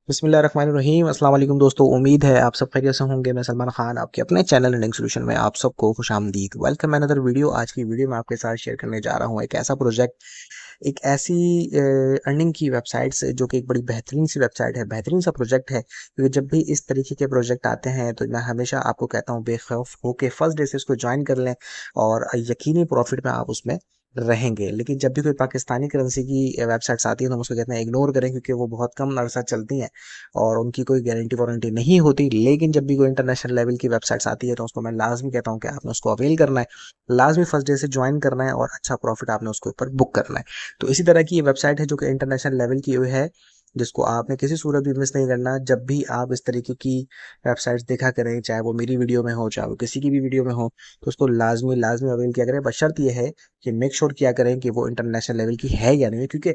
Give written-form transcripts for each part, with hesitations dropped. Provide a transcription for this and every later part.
बिस्मिल्लाहिर्रहमानिर्रहीम। अस्सलाम वालेकुम दोस्तों, उम्मीद है आप सब खैरियत से होंगे। मैं सलमान खान आपके अपने चैनल लर्निंग सॉल्यूशन में आप सबको खुशामदीद। Welcome another video. आज की वीडियो में आपके साथ शेयर करने जा रहा हूँ एक ऐसा प्रोजेक्ट, एक ऐसी अर्निंग की वेबसाइट से जो कि एक बड़ी बेहतरीन सी वेबसाइट है, बेहतरीन सा प्रोजेक्ट है। क्योंकि जब भी इस तरीके के प्रोजेक्ट आते हैं तो मैं हमेशा आपको कहता हूँ बेखौफ होके फर्स्ट डे से इसको ज्वाइन कर लें और यकीनी प्रॉफिट में आप उसमें रहेंगे। लेकिन जब भी कोई पाकिस्तानी करेंसी की वेबसाइट्स आती है तो हम उसको कहते हैं इग्नोर करें, क्योंकि वो बहुत कम अरसा चलती हैं और उनकी कोई गारंटी वारंटी नहीं होती। लेकिन जब भी कोई इंटरनेशनल लेवल की वेबसाइट्स आती है तो उसको मैं लाजमी कहता हूँ कि आपने उसको अवेल करना है, लाजमी फर्स्ट डे से ज्वाइन करना है और अच्छा प्रॉफिट आपने उसके ऊपर बुक करना है। तो इसी तरह की ये वेबसाइट है जो कि इंटरनेशनल लेवल की हुई है, जिसको आपने किसी सूरत भी मिस नहीं करना। जब भी आप इस तरीके की वेबसाइट्स देखा करें, चाहे वो मेरी वीडियो में हो चाहे वो किसी की भी वीडियो में हो, तो उसको लाजमी लाजमी अवेल किया करें। बशर्त ये है कि मेक श्योर किया करें कि वो इंटरनेशनल लेवल की है या नहीं है। क्योंकि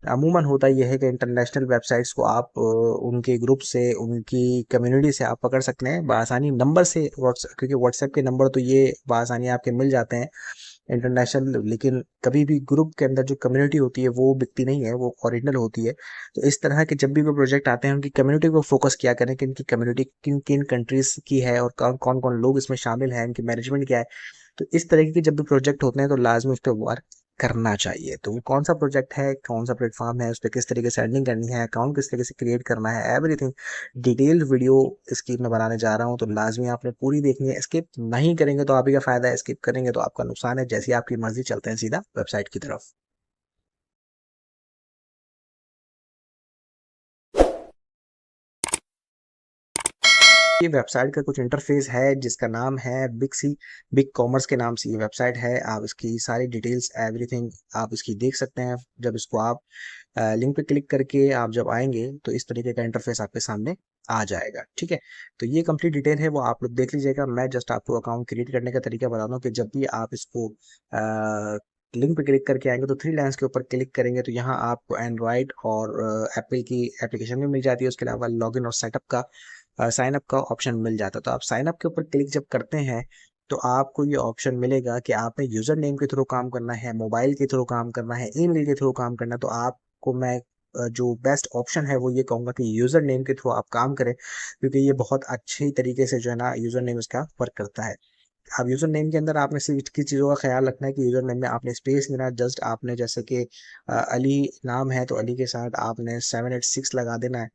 अमूमन होता यह है कि इंटरनेशनल वेबसाइट्स को आप उनके ग्रुप से, उनकी कम्युनिटी से आप पकड़ सकते हैं बआसानी नंबर से। क्योंकि व्हाट्सएप के नंबर तो ये बआसानी आपके मिल जाते हैं इंटरनेशनल, लेकिन कभी भी ग्रुप के अंदर जो कम्युनिटी होती है वो बिकती नहीं है, वो ओरिजिनल होती है। तो इस तरह के जब भी कोई प्रोजेक्ट आते हैं उनकी कम्युनिटी को फोकस किया करें कि इनकी कम्युनिटी किन किन कंट्रीज की है और कौन कौन कौन लोग इसमें शामिल हैं, इनकी मैनेजमेंट क्या है। तो इस तरीके के जब भी प्रोजेक्ट होते हैं तो लाजमी उस पर वर्क करना चाहिए। तो वो कौन सा प्रोजेक्ट है, कौन सा प्लेटफॉर्म है, उस पर किस तरीके से अर्निंग करनी है, अकाउंट किस तरीके से क्रिएट करना है, एवरीथिंग डिटेल्ड वीडियो इसकी मैं बनाने जा रहा हूँ। तो लाजमी आपने पूरी देखनी है। स्किप नहीं करेंगे तो आप ही का फायदा है, स्किप करेंगे तो आपका नुकसान है। जैसी आपकी मर्जी, चलते हैं सीधा वेबसाइट की तरफ। ये वेबसाइट का कुछ इंटरफेस है जिसका नाम है बिग कॉमर्स के नाम से ये वेबसाइट है। आप इसकी सारी डिटेल्स एवरीथिंग आप इसकी देख सकते हैं। जब इसको आप लिंक पे क्लिक करके आप जब आएंगे तो इस तरीके का इंटरफेस आपके सामने आ जाएगा। ठीक है, तो ये कंप्लीट डिटेल है वो आप लोग देख लीजिएगा। मैं जस्ट आपको अकाउंट क्रिएट करने का तरीका बता दूं कि जब भी आप इसको लिंक पे क्लिक करके आएंगे तो थ्री लाइन्स के ऊपर क्लिक करेंगे तो यहाँ आपको एंड्रॉइड और एप्पल की एप्लीकेशन भी मिल जाती है। उसके अलावा लॉगिन और सेटअप का, साइन अप का ऑप्शन मिल जाता है। तो आप साइन अप के ऊपर क्लिक जब करते हैं तो आपको ये ऑप्शन मिलेगा कि आपने यूजर नेम के थ्रू काम करना है, मोबाइल के थ्रू काम करना है, ईमेल के थ्रू काम करना है। तो आपको मैं जो बेस्ट ऑप्शन है वो ये कहूंगा कि यूजर नेम के थ्रू आप काम करें, क्योंकि ये बहुत अच्छी तरीके से जो है ना यूजर नेम इसका वर्क करता है। अब यूजर नेम के अंदर आपने सिर्फ किस चीज़ों का ख्याल रखना है कि यूजर नेम में आपने स्पेस लेना है। जस्ट आपने जैसे कि अली नाम है तो अली के साथ आपने 786 लगा देना है।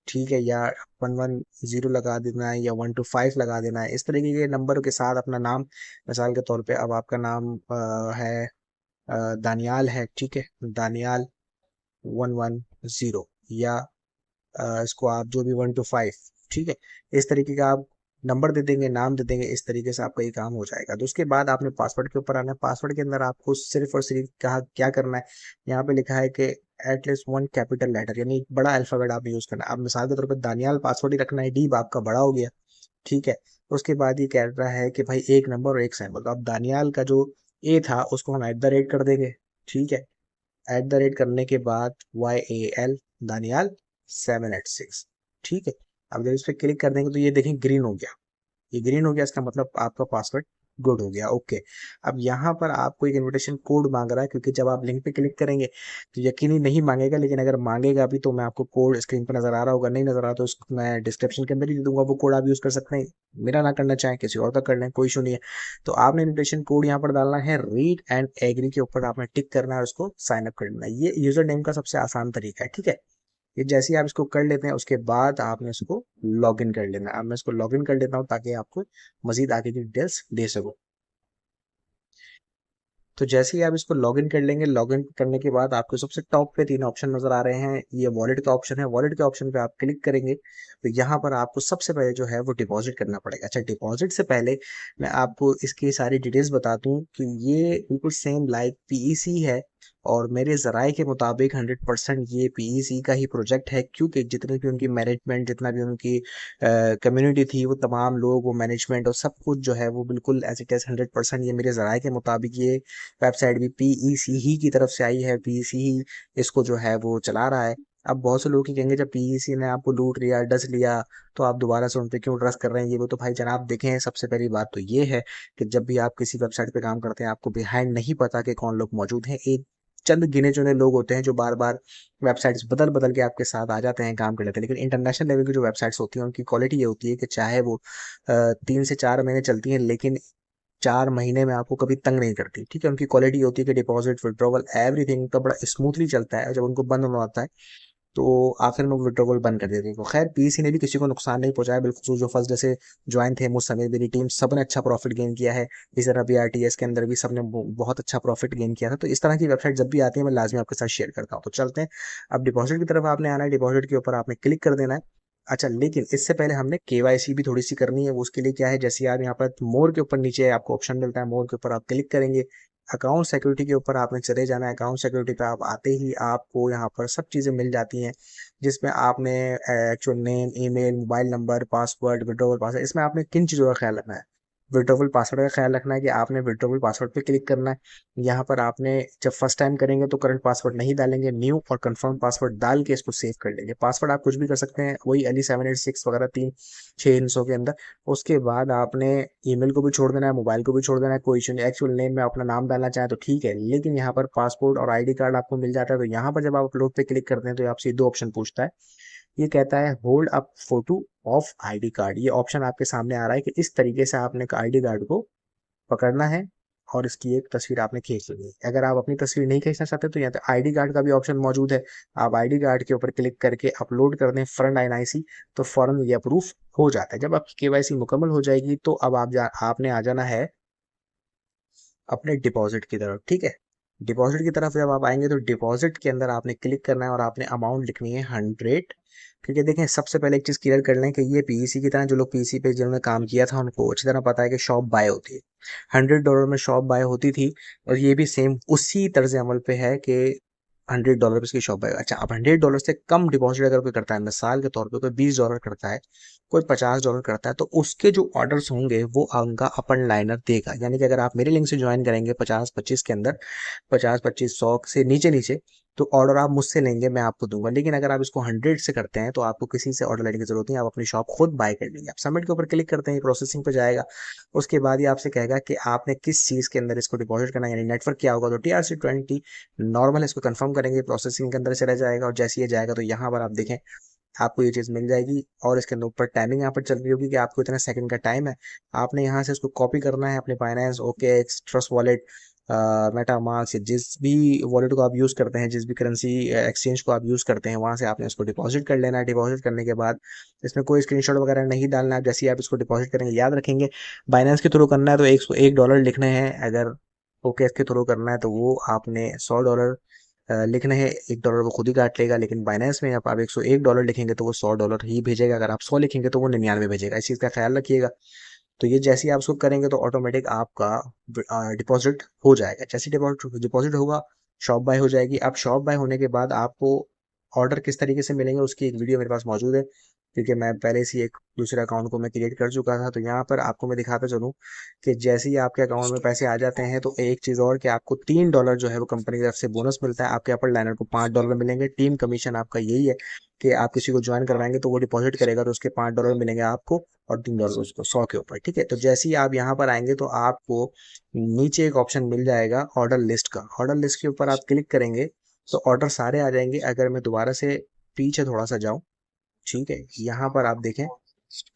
ठीक है, या 110 लगा देना है, या 125 लगा देना है। इस तरीके के नंबर के साथ अपना नाम, मिसाल के तौर पे अब आपका नाम है दानियाल है। ठीक है, दानियाल 110, या इसको आप जो भी 1 to 5, ठीक है, इस तरीके का आप नंबर दे देंगे, नाम दे देंगे। इस तरीके से आपका ये काम हो जाएगा। तो उसके बाद आपने पासवर्ड के ऊपर आना है। पासवर्ड के अंदर आपको सिर्फ और सिर्फ कहा क्या करना है, यहाँ पे लिखा है कि एटलीस्ट वन कैपिटल लेटर, यानी एक बड़ा अल्फाबेट आपने यूज करना है। अब मिसाल के तौर पर दानियाल पासवर्ड ही रखना है, डी आपका बड़ा हो गया। ठीक है, उसके बाद ये कह रहा है कि भाई एक नंबर और एक सिंबल। तो अब दानियाल का जो ए था उसको हम @ कर देंगे। ठीक है, @ करने के बाद YAL, दानियाल 786। ठीक है, अब जब इस पर क्लिक कर देंगे तो ये देखें ग्रीन हो गया। ये ग्रीन हो गया, इसका मतलब आपका पासवर्ड गुड हो गया। ओके, अब यहाँ पर आपको एक इनविटेशन कोड मांग रहा है, क्योंकि जब आप लिंक पे क्लिक करेंगे तो यकीनी नहीं मांगेगा, लेकिन अगर मांगेगा भी तो मैं आपको कोड स्क्रीन पर नजर आ रहा होगा, नहीं नजर आ रहा तो उसको मैं डिस्क्रिप्शन के अंदर ही दे दूंगा। वो कोड आप यूज कर सकते हैं, मेरा ना करना चाहें किसी और का कर लें, कोई इशू नहीं है। तो आपने इनविटेशन कोड यहाँ पर डालना है, रीड एंड एग्री के ऊपर आपने टिक करना है और उसको साइन अप कर देना है। ये यूजर नेम का सबसे आसान तरीका है। ठीक है, ये जैसे ही आप इसको कर लेते हैं उसके बाद आपने इसको लॉग इन कर लेना है। अब मैं इसको लॉग इन कर लेता हूँ ताकि आपको मजीद आगे की डिटेल्स दे सकूँ। तो जैसे ही आप इसको लॉगिन कर लेंगे, लॉगिन करने के बाद आपको सबसे टॉप पे तीन ऑप्शन नजर आ रहे हैं। ये वॉलेट का ऑप्शन है, वॉलेट के ऑप्शन पे आप क्लिक करेंगे तो यहाँ पर आपको सबसे पहले जो है वो डिपॉजिट करना पड़ेगा। अच्छा, डिपॉजिट से पहले मैं आपको इसकी सारी डिटेल्स बता दूं कि ये बिल्कुल सेम लाइक पीईसी है, और मेरे जराये के मुताबिक 100% ये पीईसी का ही प्रोजेक्ट है। क्योंकि जितने भी उनकी मैनेजमेंट, जितना भी उनकी कम्युनिटी थी, वो तमाम लोग, वो मैनेजमेंट और सब कुछ जो है वो बिल्कुल एज इट इज 100%, ये मेरे जराये के मुताबिक ये वेबसाइट भी पीईसी ही की तरफ से आई है, पीईसी ही इसको जो है वो चला रहा है। अब बहुत से लोग ही कहेंगे जब पीईसी ने आपको लूट लिया, डस लिया, तो आप दोबारा से उन पे क्यों ट्रस्ट कर रहे हैं, ये वो। तो भाई जनाब देखें, सबसे पहली बात तो ये है कि जब भी आप किसी वेबसाइट पे काम करते हैं आपको बिहाइंड नहीं पता कि कौन लोग मौजूद हैं। एक चंद गिने चुने लोग होते हैं जो बार बार वेबसाइट्स बदल बदल के आपके साथ आ जाते हैं, काम कर लेते हैं। लेकिन इंटरनेशनल लेवल की जो वेबसाइट्स होती हैं उनकी क्वालिटी ये होती है कि चाहे वो 3 से 4 महीने चलती हैं, लेकिन 4 महीने में आपको कभी तंग नहीं करती। ठीक है, उनकी क्वालिटी होती है कि डिपॉजिट, विड्रॉवल, एवरीथिंग का बड़ा स्मूथली चलता है। जब उनको बंद होना होता है तो आखिर में वो विड्रॉवल बंद कर देते हैं। तो खैर पीसी ने भी किसी को नुकसान नहीं पहुंचाया, बिल्कुल जो फर्स्ट जैसे ज्वाइन थे, मुझ समय मेरी टीम, सबने अच्छा प्रॉफिट गेन किया है। इस तरह BRTS के अंदर भी सबने बहुत अच्छा प्रॉफिट गेन किया था। तो इस तरह की वेबसाइट जब भी आती है मैं लाजमी आपके साथ शेयर करता हूँ। तो चलते हैं अब डिपॉजिट की तरफ। आपने आना है, डिपॉजिट के ऊपर आपने क्लिक कर देना है। अच्छा, लेकिन इससे पहले हमने KYC भी थोड़ी सी करनी है। वो उसके लिए क्या है, जैसे आप यहाँ पर मोर के ऊपर नीचे आपको ऑप्शन मिलता है, मोर के ऊपर आप क्लिक करेंगे। अकाउंट सिक्योरिटी के ऊपर आपने चले जाना है। अकाउंट सिक्योरिटी पे आप आते ही आपको यहाँ पर सब चीज़ें मिल जाती हैं, जिसमें आपने actual name, email, mobile number, password, withdrawal password, इसमें आपने किन चीज़ों का ख्याल रखना है। विड्रॉवल पासवर्ड का ख्याल रखना है कि आपने विड्रॉवल पासवर्ड पे क्लिक करना है। यहाँ पर आपने जब फर्स्ट टाइम करेंगे तो करंट पासवर्ड नहीं डालेंगे, न्यू और कंफर्म पासवर्ड डाल के इसको सेव कर लेंगे। पासवर्ड आप कुछ भी कर सकते हैं, वही Ali786 वगैरह 3 6 हिंसों के अंदर। उसके बाद आपने ईमेल को भी छोड़ देना है, मोबाइल को भी छोड़ देना है, कोई इशू नहीं। एक्चुअल नेम में अपना नाम डालना चाहें तो ठीक है, लेकिन यहाँ पर पासपोर्ट और ID कार्ड आपको मिल जाता है। तो यहाँ पर जब आप अपलोड पे क्लिक करते हैं तो आपसे 2 ऑप्शन पूछता है। ये कहता है hold up photo of ID card. ये ऑप्शन आपके सामने आ रहा है कि इस तरीके से आपने ID कार्ड को पकड़ना है और इसकी एक तस्वीर आपने खींच लेनी है। अगर आप अपनी तस्वीर नहीं खींचना चाहते तो यहाँ पे ID कार्ड का भी ऑप्शन मौजूद है। आप ID कार्ड के ऊपर क्लिक करके अपलोड कर दें फ्रंट NIC, तो फौरन ये अप्रूव हो जाता है। जब आपकी KYC मुकम्मल हो जाएगी तो अब आपने आ जाना है अपने डिपॉजिट की तरफ। ठीक है, डिपॉजिट की तरफ जब आप आएंगे तो डिपॉजिट के अंदर आपने क्लिक करना है और आपने अमाउंट लिखनी है 100। क्योंकि देखें, सबसे पहले एक चीज़ क्लियर कर लें कि ये PEC की तरह जो लोग PEC पे जिन्होंने काम किया था उनको अच्छी तरह पता है कि शॉप बाय होती है। $100 में शॉप बाय होती थी, और ये भी सेम उसी तर्ज अमल पे है कि $100 पे इसकी शॉप बाय। अच्छा, अब $100 से कम डिपॉजिट अगर कोई करता है, मिसाल के तौर पे कोई $20 करता है, कोई $50 करता है, तो उसके जो ऑर्डर्स होंगे वो उनका अपन लाइनर देगा। यानी कि अगर आप मेरे लिंक से ज्वाइन करेंगे 50-25 के अंदर, 50-25 100 से नीचे नीचे, तो ऑर्डर आप मुझसे लेंगे, मैं आपको दूंगा। लेकिन अगर आप इसको 100 से करते हैं तो आपको किसी से ऑर्डर लेने की जरूरत नहीं, आप अपनी शॉप खुद बाय कर लेंगे। आप सबमिट के ऊपर क्लिक करते हैं, प्रोसेसिंग पे जाएगा। उसके बाद ये आपसे कहेगा कि आपने किस चीज़ के अंदर इसको डिपॉजिट करना है, यानी नेटवर्क क्या होगा। तो TRC20 नॉर्मल, इसको कंफर्म करेंगे, प्रोसेसिंग के अंदर चला जाएगा। और जैसे ये जाएगा तो यहाँ पर आप देखें आपको ये चीज़ मिल जाएगी, और इसके अंदर ऊपर टाइमिंग यहाँ पर चल रही होगी कि आपको इतना सेकंड का टाइम है। आपने यहाँ से इसको कॉपी करना है अपने finance, OKX, trust wallet, MetaMask, जिस भी वॉलेट को आप यूज़ करते हैं, जिस भी करेंसी एक्सचेंज को आप यूज़ करते हैं, वहाँ से आपने इसको डिपॉजिट कर लेना है। डिपॉजिट करने के बाद इसमें कोई स्क्रीनशॉट वगैरह नहीं डालना है। जैसे ही आप इसको डिपॉजिट करेंगे, याद रखेंगे बाइनेंस के थ्रू करना है तो $1 लिखने हैं। अगर OKX के थ्रू करना है तो वो आपने $100 लिखने हैं। $1 वो खुद ही काट लेगा, लेकिन बाइनेंस में आप $101 लिखेंगे तो वो $100 ही भेजेगा। अगर आप 100 लिखेंगे तो वो 99 भेजेगा। इस चीज़ का ख्याल रखिएगा। तो ये जैसे ही आप उसको करेंगे तो ऑटोमेटिक आपका डिपॉजिट हो जाएगा। जैसे डिपॉजिट डिपॉजिट होगा, शॉप बाय हो जाएगी। अब शॉप बाय होने के बाद आपको ऑर्डर किस तरीके से मिलेंगे उसकी एक वीडियो मेरे पास मौजूद है, क्योंकि मैं पहले से एक दूसरे अकाउंट को मैं क्रिएट कर चुका था। तो यहाँ पर आपको मैं दिखाता चलूँ कि जैसे ही आपके अकाउंट में पैसे आ जाते हैं तो एक चीज़ और कि आपको $3 जो है वो कंपनी की तरफ से बोनस मिलता है। आपके अपर लाइनर को $5 मिलेंगे। टीम कमीशन आपका यही है कि आप किसी को ज्वाइन करवाएंगे तो वो डिपॉजिट करेगा तो उसके $5 मिलेंगे आपको, और $3 उसको 100 के ऊपर। ठीक है, तो जैसे ही आप यहाँ पर आएंगे तो आपको नीचे एक ऑप्शन मिल जाएगा ऑर्डर लिस्ट का। ऑर्डर लिस्ट के ऊपर आप क्लिक करेंगे तो ऑर्डर सारे आ जाएंगे। अगर मैं दोबारा से पीछे थोड़ा सा जाऊँ, ठीक है, यहाँ पर आप देखें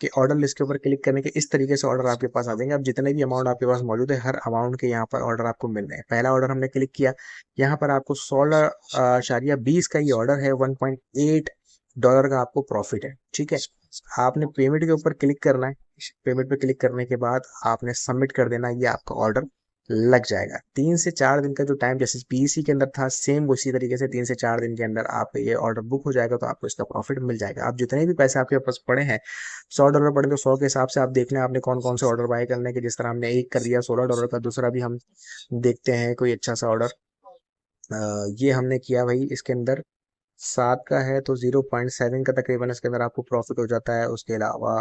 कि ऑर्डर लिस्ट के ऊपर क्लिक करने के इस तरीके से ऑर्डर आपके पास आ जाएंगे। अब जितने भी अमाउंट आपके पास मौजूद है, हर अमाउंट के यहाँ पर ऑर्डर आपको मिल रहे हैं। पहला ऑर्डर हमने क्लिक किया, यहाँ पर आपको 16.20 का ये ऑर्डर है, $1.8 का आपको प्रॉफिट है। ठीक है, आपने पेमेंट के ऊपर क्लिक करना है। पेमेंट पे क्लिक करने के बाद आपने सबमिट कर देना, ये आपका ऑर्डर लग जाएगा। 3 से 4 दिन का जो टाइम जैसे PEC के अंदर था, सेम उसी तरीके से 3 से 4 दिन के अंदर आप ये ऑर्डर बुक हो जाएगा तो आपको इसका प्रॉफिट मिल जाएगा। आप जितने भी पैसे आपके पास पड़े हैं, $100 पड़े तो 100 के हिसाब से आप देख लें आपने कौन कौन से ऑर्डर बाय करने के। जिस तरह हमने एक कर दिया $16 का, दूसरा भी हम देखते हैं कोई अच्छा सा ऑर्डर। ये हमने किया भाई, इसके अंदर 7 का है तो 0.7 का तकरीबन इसके अंदर आपको प्रॉफिट हो जाता है। उसके अलावा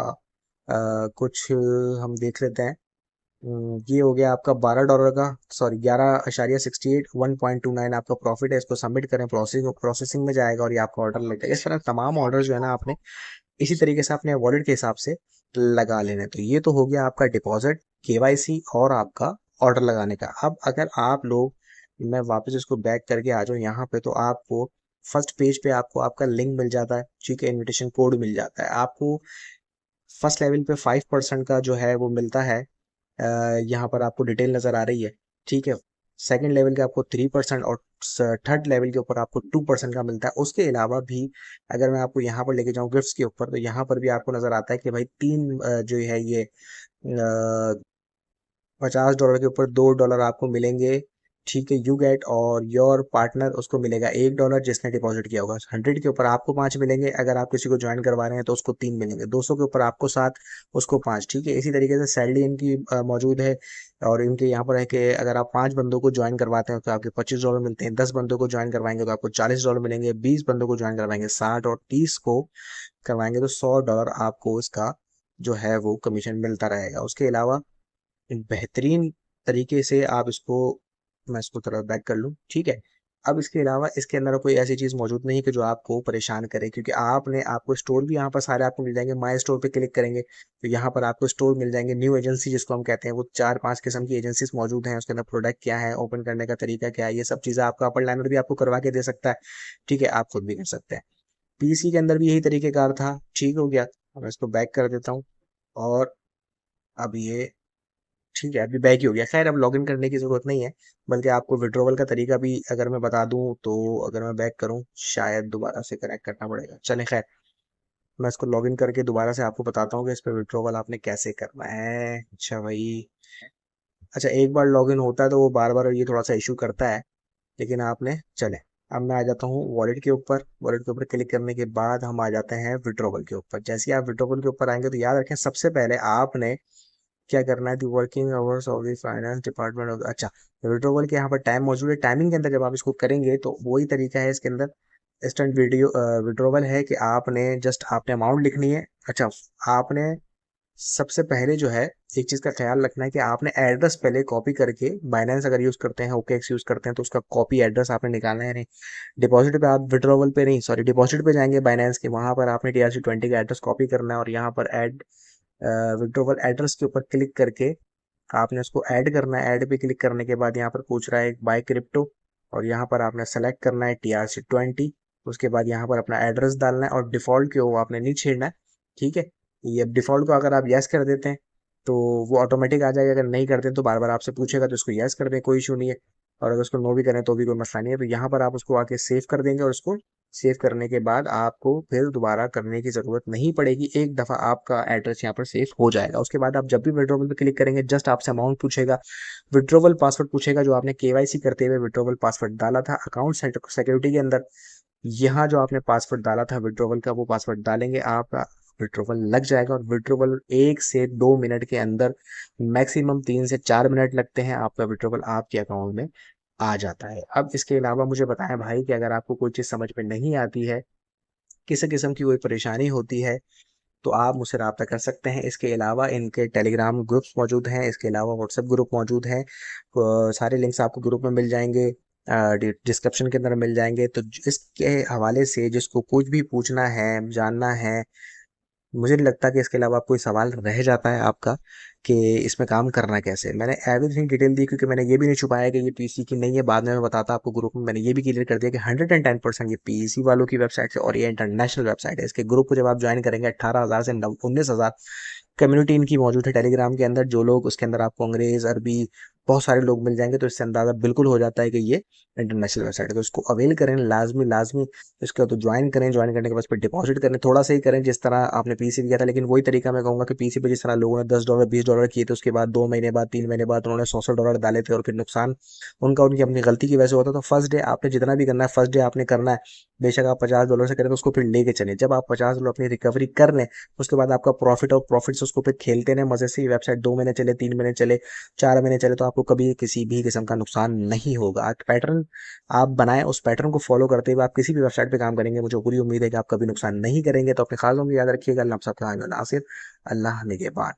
कुछ हम देख लेते हैं। ये हो गया आपका $12 का, सॉरी 11.68, 1.29 आपका प्रॉफिट है। इसको सबमिट करें, प्रोसेसिंग में जाएगा और ये आपका ऑर्डर लगेगा। इस तरह तमाम ऑर्डर जो है ना आपने इसी तरीके से अपने वॉलेट के हिसाब से लगा लेने। तो ये तो हो गया आपका डिपॉजिट, KYC और आपका ऑर्डर लगाने का। अब अगर आप लोग मैं वापस इसको बैक करके आ जाऊँ यहाँ पे, तो आपको फर्स्ट पेज पे आपको आपका लिंक मिल जाता है, ठीक है, इनविटेशन कोड मिल जाता है आपको। फर्स्ट लेवल पे 5% का जो है वो मिलता है, यहाँ पर आपको डिटेल नज़र आ रही है, ठीक है। सेकंड लेवल के आपको 3% और थर्ड लेवल के ऊपर आपको 2% का मिलता है। उसके अलावा भी अगर मैं आपको यहाँ पर लेके जाऊँ गिफ्ट्स के ऊपर, तो यहाँ पर भी आपको नज़र आता है कि भाई तीन जो है ये $50 के ऊपर $2 आपको मिलेंगे, ठीक है। यू गेट और योर पार्टनर उसको मिलेगा $1 जिसने डिपॉजिट किया होगा। 100 के ऊपर आपको 5 मिलेंगे, अगर आप किसी को ज्वाइन करवा रहे हैं तो उसको 3 मिलेंगे। 200 के ऊपर आपको 7, उसको 5, ठीक है। इसी तरीके से सैलरी इनकी मौजूद है, और इनके यहाँ पर है कि अगर आप 5 बंदों को ज्वाइन करवाते हैं तो आपके $25 मिलते हैं। 10 बंदों को ज्वाइन करवाएंगे तो आपको $40 मिलेंगे। 20 बंदों को ज्वाइन करवाएंगे 60, और 30 को करवाएंगे तो $100 आपको इसका जो है वो कमीशन मिलता रहेगा। उसके अलावा बेहतरीन तरीके से आप इसको, मैं इसको थोड़ा बैक कर लूँ, ठीक है। अब इसके अलावा इसके अंदर कोई ऐसी चीज़ मौजूद नहीं कि जो आपको परेशान करे, क्योंकि आपने आपको स्टोर भी यहाँ पर सारे आपको मिल जाएंगे। माई स्टोर पे क्लिक करेंगे तो यहाँ पर आपको स्टोर मिल जाएंगे। न्यू एजेंसी जिसको हम कहते हैं, वो 4-5 किस्म की एजेंसीज मौजूद हैं। उसके अंदर प्रोडक्ट क्या है, ओपन करने का तरीका क्या है, ये सब चीज़ें आपका अपर लाइनर भी आपको करवा के दे सकता है, ठीक है। आप खुद भी कर सकते हैं। पीसी के अंदर भी यही तरीकेकार था, ठीक हो गया। अब मैं इसको बैक कर देता हूँ, और अब ये ठीक है, अभी बैक ही हो गया। खैर अब लॉगिन करने की ज़रूरत नहीं है, बल्कि आपको विड्रॉवल का तरीका भी अगर मैं बता दूं तो, अगर मैं बैक करूं शायद दोबारा से कनेक्ट करना पड़ेगा। चलें खैर, मैं इसको लॉगिन करके दोबारा से आपको बताता हूँ कि इस पर विड्रॉवल आपने कैसे करना है। अच्छा भाई, अच्छा एक बार लॉगिन होता है तो वो बार बार ये थोड़ा सा इशू करता है, लेकिन आपने चले। अब मैं आ जाता हूँ वॉलेट के ऊपर। वॉलेट के ऊपर क्लिक करने के बाद हम आ जाते हैं विड्रॉवल के ऊपर। जैसे ही आप विड्रॉवल के ऊपर आएंगे तो याद रखें सबसे पहले आपने क्या करना है, the working hours of the finance department of, अच्छा, विड्रॉवल के यहाँ पर टाइम मौजूद है। टाइमिंग के अंदर जब आप इसको करेंगे तो वही तरीका है इसके अंदर। इंस्टेंट वीडियो विड्रॉवल है कि आपने जस्ट आपने अमाउंट लिखनी है। अच्छा, आपने सबसे पहले जो है एक चीज़ का ख्याल रखना है कि आपने एड्रेस पहले कॉपी करके, बाइनेंस अगर यूज़ करते हैं, ओकेएक्स यूज़ करते हैं तो उसका कॉपी एड्रेस आपने निकालना है। नहीं, डिपॉजिट पे आप विड्रॉवल पे नहीं, सॉरी, डिपॉजिट पे जाएंगे बाइनेंस के, वहाँ पर आपने TRC20 का एड्रेस कॉपी करना है, और यहाँ पर ऐड विड्रॉवल एड्रेस के ऊपर क्लिक करके आपने उसको ऐड करना है। ऐड पे क्लिक करने के बाद यहाँ पर पूछ रहा है बाय क्रिप्टो, और यहाँ पर आपने सेलेक्ट करना है TRC20। उसके बाद यहाँ पर अपना एड्रेस डालना है, और डिफ़ॉल्ट के वो आपने नहीं छेड़ना है, ठीक है। ये डिफ़ॉल्ट को अगर आप यस कर देते हैं तो वो ऑटोमेटिक आ जाएगा। अगर नहीं करते हैं तो बार बार आपसे पूछेगा, तो इसको यस कर दें, कोई इशू नहीं है। और अगर उसको नो भी करें तो भी कोई मसला नहीं है। तो यहाँ पर आप उसको आके सेव कर देंगे, और उसको सेव करने के बाद आपको फिर दोबारा करने की ज़रूरत नहीं पड़ेगी। एक दफ़ा आपका एड्रेस यहाँ पर सेव हो जाएगा। उसके बाद आप जब भी विड्रॉवल पे क्लिक करेंगे, जस्ट आपसे अमाउंट पूछेगा, विड्रॉवल पासवर्ड पूछेगा जो आपने केवाईसी करते हुए विड्रॉवल पासवर्ड डाला था अकाउंट सिक्योरिटी के अंदर। यहाँ जो आपने पासवर्ड डाला था विड्रॉवल का, वो पासवर्ड डालेंगे, आपका विड्रॉवल लग जाएगा। और विड्रॉवल 1 से 2 मिनट के अंदर, मैक्सिमम 3 से 4 मिनट लगते हैं, आपका विड्रॉवल आपके अकाउंट में आ जाता है। अब इसके अलावा मुझे बताएं भाई कि अगर आपको कोई चीज़ समझ में नहीं आती है, किसी किस्म की कोई परेशानी होती है, तो आप मुझसे रब्ता कर सकते हैं। इसके अलावा इनके टेलीग्राम ग्रुप्स मौजूद हैं, इसके अलावा व्हाट्सएप ग्रुप मौजूद हैं। सारे लिंक्स आपको ग्रुप में मिल जाएंगे, डिस्क्रिप्शन के अंदर मिल जाएंगे। तो इसके हवाले से जिसको कुछ भी पूछना है, जानना है, मुझे नहीं लगता कि इसके अलावा कोई सवाल रह जाता है आपका कि इसमें काम करना कैसे है। मैंने एवरीथिंग डिटेल दी, क्योंकि मैंने ये भी नहीं छुपाया कि ये पीसी की नहीं है। बाद में मैं बताता आपको ग्रुप में, मैंने ये भी क्लियर कर दिया कि 110% ये पीसी वालों की वेबसाइट है, और ये इंटरनेशनल वेबसाइट है। इसके ग्रुप को जब आप ज्वाइन करेंगे 18,000 से 19,000 कम्युनिटी इनकी मौजूद है टेलीग्राम के अंदर। जो लोग उसके अंदर, आपको अंग्रेज़, अरबी, बहुत सारे लोग मिल जाएंगे। तो इससे अंदाज़ा बिल्कुल हो जाता है कि ये इंटरनेशनल वेबसाइट है। तो इसको अवेल करें, लाजमी लाजमी इसको तो ज्वाइन करें। ज्वाइन करने के बाद फिर डिपॉजिट करें, थोड़ा सा ही करें जिस तरह आपने पीसी पे किया था। लेकिन वही तरीका मैं कहूँगा कि पीसी पे जिस तरह लोगों ने $10 $20 किए थे, उसके बाद 2 महीने बाद, 3 महीने बाद उन्होंने $100 डाले थे, और फिर नुकसान उनका उनकी अपनी गलती की वजह से होता। तो फर्स्ट डे आपने जितना भी करना है, फर्स्ट डे आपने करना है। बेशक आप $50 से करें तो उसको फिर लेके चलें। जब आप $50 अपनी रिकवरी कर लें, उसके बाद आपका प्रॉफिट और प्रॉफिट से उसको फिर खेलते रहें मज़े से। वेबसाइट 2 महीने चले, 3 महीने चले, 4 महीने चले, तो आपको कभी किसी भी किस्म का नुकसान नहीं होगा। पैटर्न आप बनाएं, उस पैटर्न को फॉलो करते हुए आप किसी भी वेबसाइट पे काम करेंगे, मुझे पूरी उम्मीद है कि आप कभी नुकसान नहीं करेंगे। तो अपने ख्यालों में याद रखिएगा। अल्लाह आप सबका नासिर, अल्लाह निगहबान।